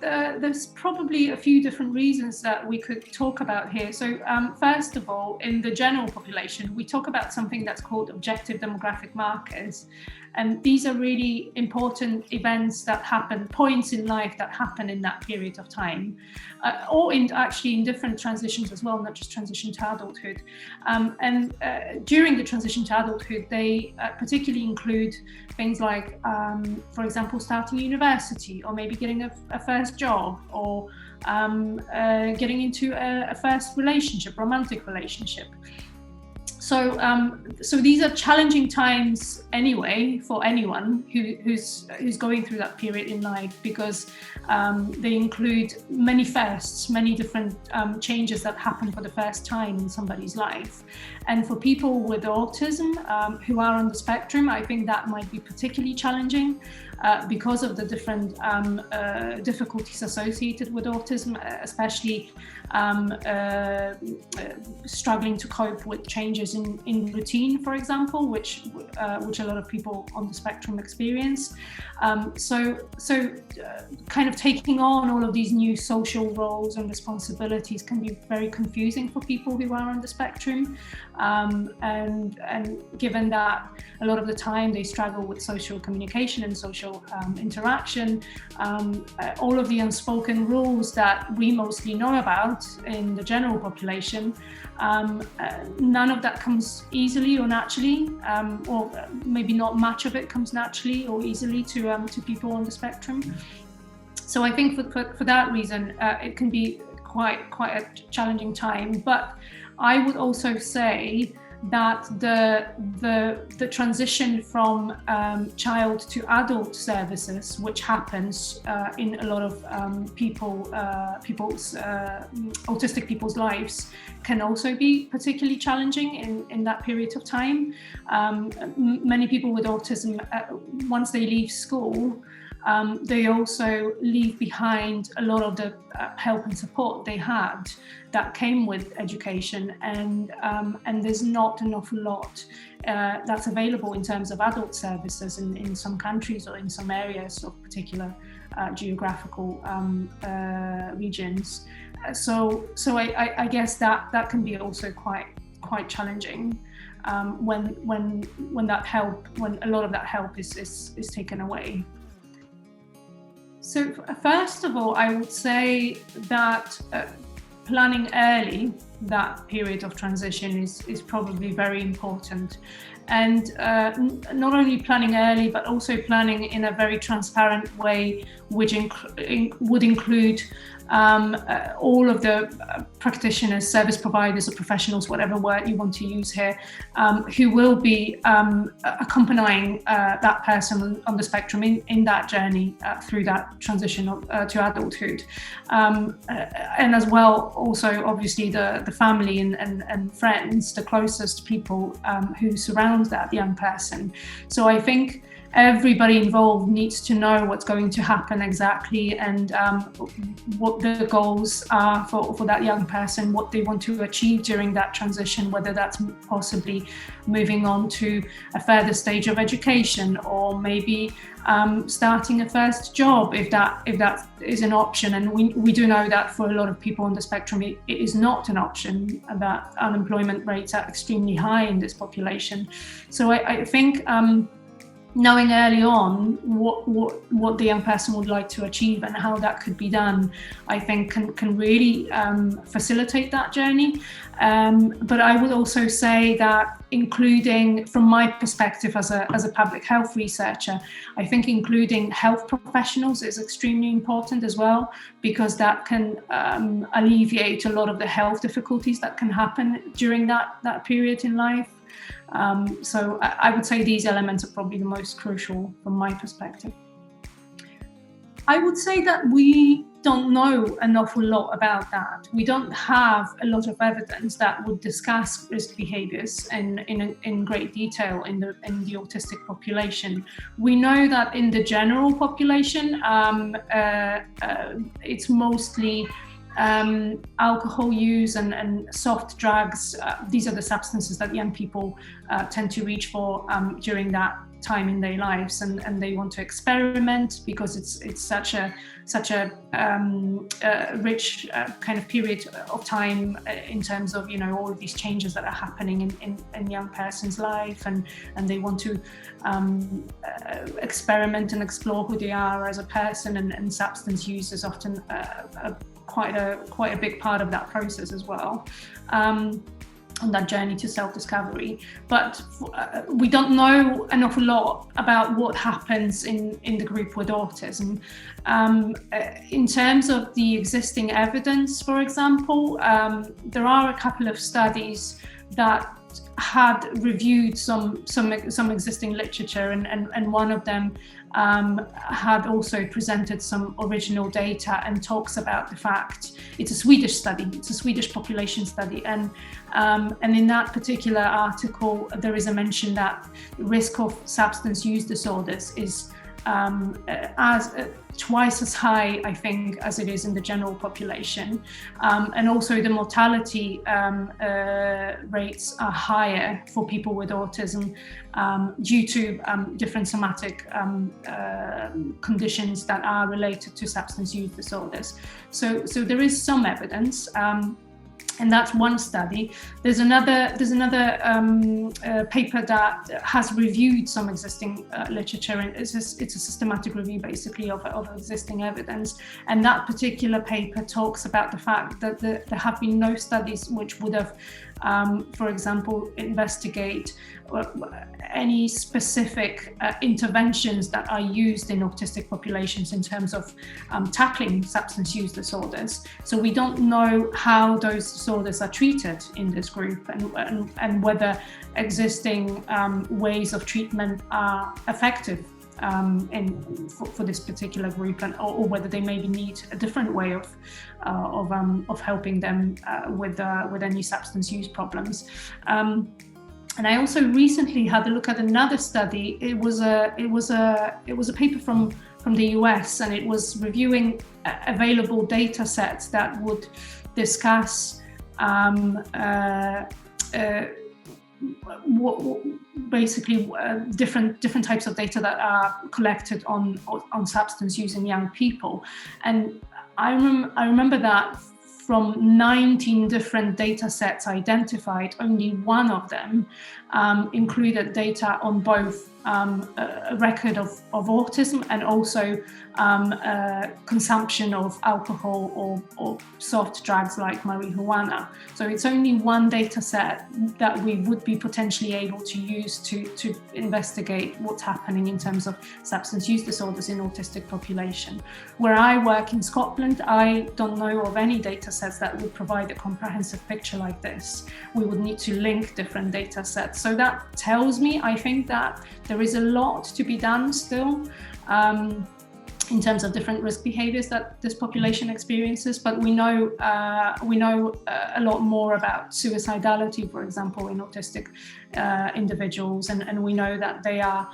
there's probably a few different reasons that we could talk about here. So first of all, in the general population, we talk about something that's called objective demographic markers. And these are really important events that happen, points in life that happen in that period of time, or actually in different transitions as well, not just transition to adulthood. And during the transition to adulthood, they particularly include things like, for example, starting university, or maybe getting a first job, or getting into a first relationship, romantic relationship. So these are challenging times anyway for anyone who's going through that period in life, because they include many firsts, many different changes that happen for the first time in somebody's life. And for people with autism who are on the spectrum, I think that might be particularly challenging because of the different difficulties associated with autism, especially struggling to cope with changes in routine, for example, which a lot of people on the spectrum experience. So kind of taking on all of these new social roles and responsibilities can be very confusing for people who are on the spectrum. And given that a lot of the time they struggle with social communication and social interaction, all of the unspoken rules that we mostly know about in the general population, none of that comes easily or naturally, or maybe not much of it comes naturally or easily to people on the spectrum. So I think for that reason, it can be quite a challenging time. But I would also say that the transition from child to adult services, which happens in a lot of autistic people's lives, can also be particularly challenging in that period of time. Many people with autism, once they leave school, they also leave behind a lot of the help and support they had that came with education, and there's not an awful lot that's available in terms of adult services in some countries or in some areas of particular geographical regions. So I guess that can be also quite challenging when that help, when a lot of that help is taken away. So first of all, I would say that planning early that period of transition is probably very important. And not only planning early, but also planning in a very transparent way, which would include all of the practitioners, service providers, or professionals, whatever word you want to use here, who will be accompanying that person on the spectrum in that journey through that transition to adulthood. And as well, also obviously the family and friends, the closest people who surround that young person. So I think everybody involved needs to know what's going to happen exactly, and what the goals are for that young person, what they want to achieve during that transition, whether that's possibly moving on to a further stage of education, or maybe starting a first job if that is an option. And we do know that for a lot of people on the spectrum it is not an option, that unemployment rates are extremely high in this population. So I think knowing early on what the young person would like to achieve and how that could be done, I think can really facilitate that journey. But I would also say that including, from my perspective as a public health researcher, I think including health professionals is extremely important as well, because that can alleviate a lot of the health difficulties that can happen during that period in life. So I would say these elements are probably the most crucial from my perspective. I would say that we don't know an awful lot about that. We don't have a lot of evidence that would discuss risk behaviors in great detail in the autistic population. We know that in the general population, it's mostly alcohol use and soft drugs. These are the substances that young people tend to reach for during that time in their lives, and they want to experiment because it's such a rich kind of period of time in terms of all of these changes that are happening in young person's life, and they want to experiment and explore who they are as a person, and substance use is often quite a big part of that process as well. On that journey to self-discovery. But we don't know an awful lot about what happens in the group with autism. In terms of the existing evidence, for example, there are a couple of studies that had reviewed some existing literature, and one of them had also presented some original data and talks about the fact it's a Swedish study, it's a Swedish population study, and in that particular article there is a mention that the risk of substance use disorders is twice as high, I think, as it is in the general population, and also the mortality rates are higher for people with autism due to different somatic conditions that are related to substance use disorders. So there is some evidence. And that's one study. There's another paper that has reviewed some existing literature, and it's a systematic review basically of existing evidence. And that particular paper talks about the fact that there have been no studies which would have, for example, investigate any specific interventions that are used in autistic populations in terms of tackling substance use disorders. So we don't know how those disorders are treated in this group, and whether existing ways of treatment are effective for this particular group, or whether they maybe need a different way of helping them with any substance use problems. And I also recently had a look at another study. It was a paper from the US, and it was reviewing available data sets that would discuss different types of data that are collected on substance use in young people. And I remember that from 19 different data sets identified, only one of them included data on both a record of autism and also consumption of alcohol or soft drugs like marijuana. So it's only one data set that we would be potentially able to use to investigate what's happening in terms of substance use disorders in autistic population. Where I work in Scotland, I don't know of any data sets that would provide a comprehensive picture like this. We would need to link different data sets. So that tells me, I think, that there is a lot to be done still in terms of different risk behaviors that this population experiences, but we know a lot more about suicidality, for example, in autistic individuals, and we know that they are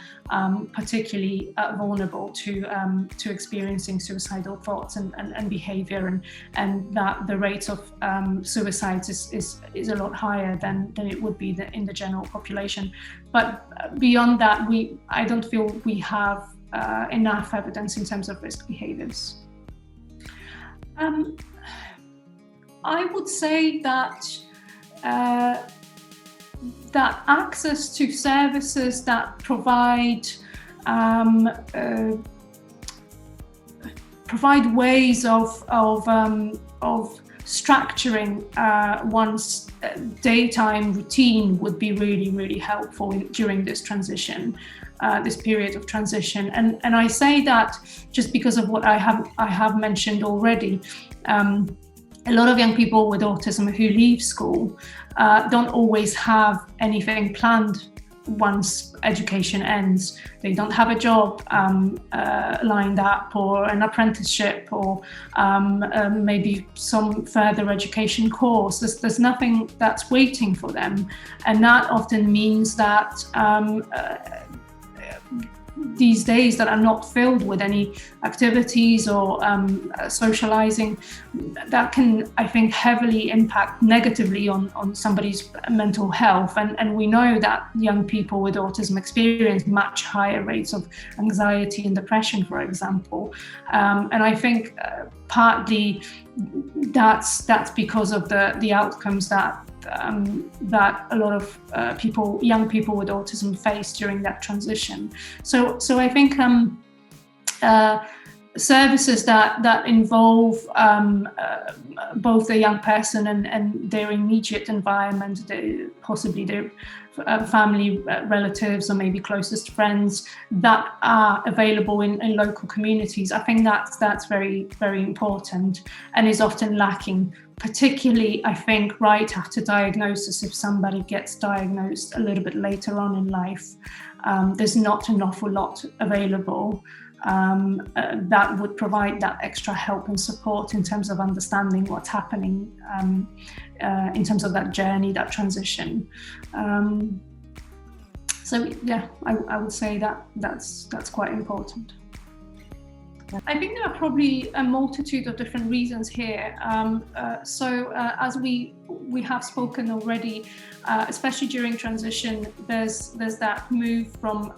particularly vulnerable to experiencing suicidal thoughts and behavior, and that the rate of suicides is a lot higher than it would be in the general population. But beyond that, I don't feel we have enough evidence in terms of risk behaviors. I would say that access to services that provide ways of structuring one's daytime routine would be really, really helpful during this transition, this period of transition. And I say that just because of what I have mentioned already. A lot of young people with autism who leave school don't always have anything planned once education ends. They don't have a job lined up, or an apprenticeship, or maybe some further education course. There's nothing that's waiting for them, and that often means that these days that are not filled with any activities or socializing, that can, I think, heavily impact negatively on somebody's mental health. And we know that young people with autism experience much higher rates of anxiety and depression, for example. And I think partly that's because of the outcomes that a lot of young people with autism face during that transition. So I think services that involve both the young person and their immediate environment, possibly their family, relatives, or maybe closest friends, that are available in local communities. I think that's very, very important and is often lacking, particularly, I think, right after diagnosis. If somebody gets diagnosed a little bit later on in life, there's not an awful lot available that would provide that extra help and support in terms of understanding what's happening in terms of that journey, that transition. So yeah, I would say that's quite important. I think there are probably a multitude of different reasons here. So as we have spoken already, especially during transition, there's that move from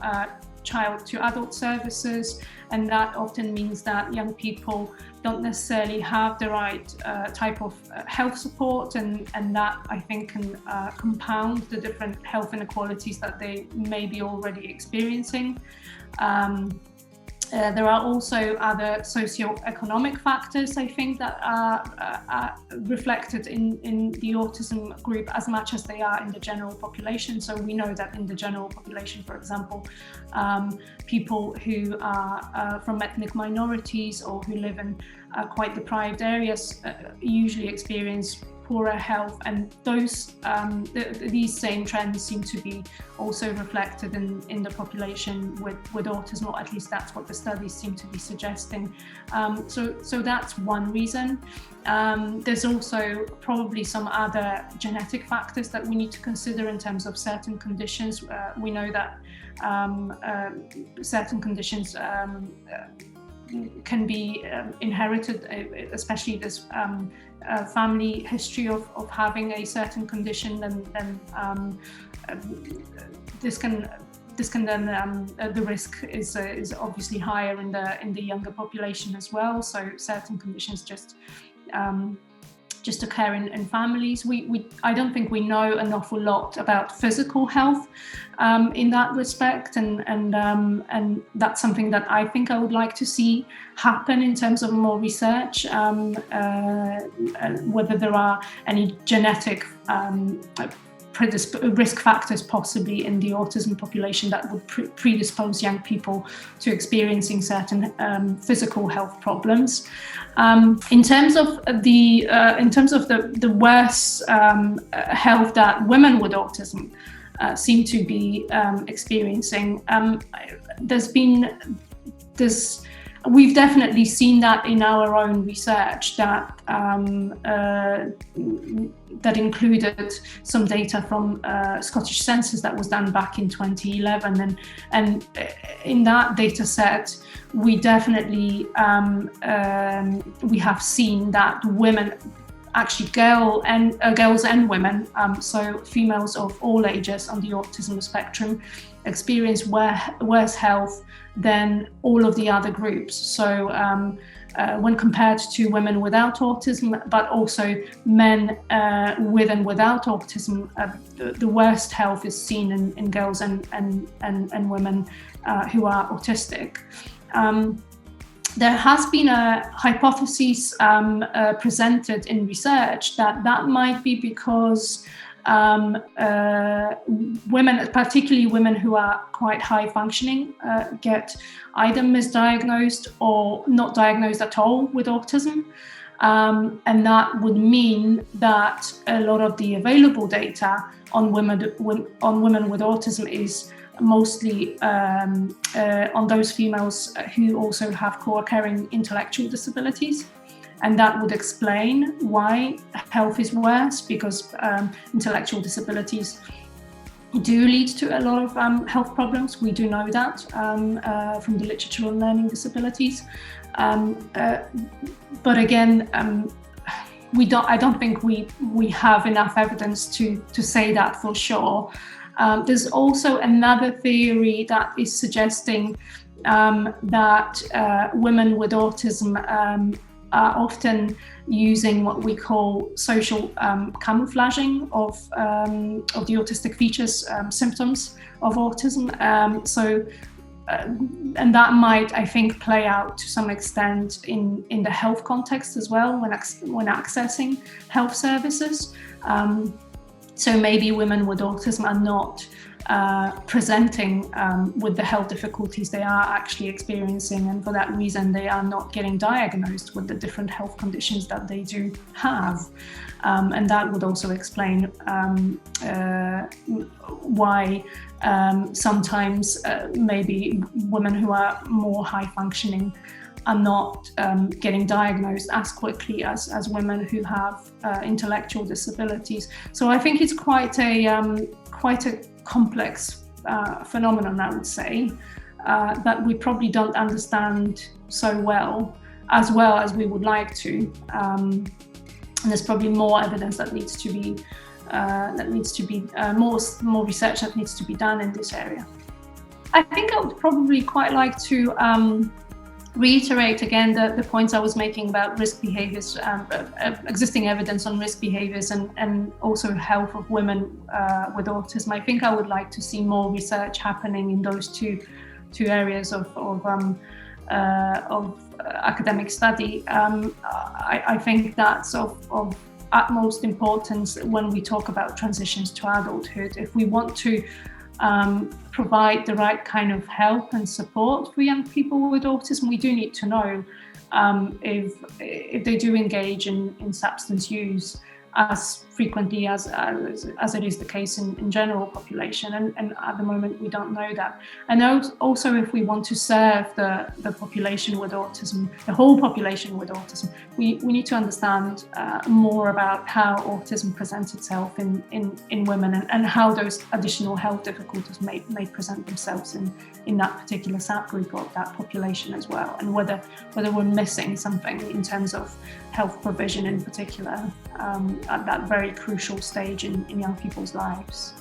child to adult services, and that often means that young people don't necessarily have the right type of health support, and that, I think, can compound the different health inequalities that they may be already experiencing. There are also other socio-economic factors, I think, that are reflected in the autism group as much as they are in the general population. So we know that in the general population, for example, people who are from ethnic minorities or who live in quite deprived areas usually experience poorer health, and these same trends seem to be also reflected in the population with autism, or at least that's what the studies seem to be suggesting. So that's one reason. There's also probably some other genetic factors that we need to consider in terms of certain conditions. We know that certain conditions can be inherited, especially this family history of having a certain condition, and this can then the risk is obviously higher in the younger population as well. So certain conditions just occur in families. I don't think we know an awful lot about physical health in that respect, and that's something that I think I would like to see happen in terms of more research, whether there are any genetic risk factors possibly in the autism population that would predispose young people to experiencing certain physical health problems. In terms of the worse health that women with autism seem to be experiencing, we've definitely seen that in our own research that included some data from Scottish census that was done back in 2011, and in that data set we definitely we have seen that women, actually girls and women, so females of all ages on the autism spectrum, experience worse health than all of the other groups. So when compared to women without autism, but also men with and without autism, the worst health is seen in girls and women who are autistic. There has been a hypothesis presented in research that might be because women, particularly women who are quite high functioning, get either misdiagnosed or not diagnosed at all with autism. And that would mean that a lot of the available data on women with autism is mostly on those females who also have co-occurring intellectual disabilities. And that would explain why health is worse, because intellectual disabilities do lead to a lot of health problems. We do know that from the literature on learning disabilities. But again, I don't think we have enough evidence to say that for sure. There's also another theory that is suggesting that women with autism are often using what we call social camouflaging of the autistic features, symptoms of autism. And that might, I think, play out to some extent in the health context as well when accessing health services. So maybe women with autism are not presenting with the health difficulties they are actually experiencing, and for that reason they are not getting diagnosed with the different health conditions that they do have. And that would also explain why sometimes maybe women who are more high functioning are not getting diagnosed as quickly as women who have intellectual disabilities. So I think it's quite a complex phenomenon, I would say, that we probably don't understand so well as we would like to. And there's probably more evidence that needs to be more research that needs to be done in this area. I think I would probably quite like to reiterate again the points I was making about risk behaviors, existing evidence on risk behaviors, and also health of women with autism. I think I would like to see more research happening in those two areas of academic study. I think that's of utmost importance when we talk about transitions to adulthood. If we want to provide the right kind of help and support for young people with autism, we do need to know if they do engage in substance use as frequently as it is the case in general population, and at the moment we don't know that. And also, if we want to serve the population with autism, the whole population with autism, we need to understand more about how autism presents itself in women, and how those additional health difficulties may present themselves in that particular subgroup of that population as well, and whether we're missing something in terms of health provision in particular at that very crucial stage in young people's lives.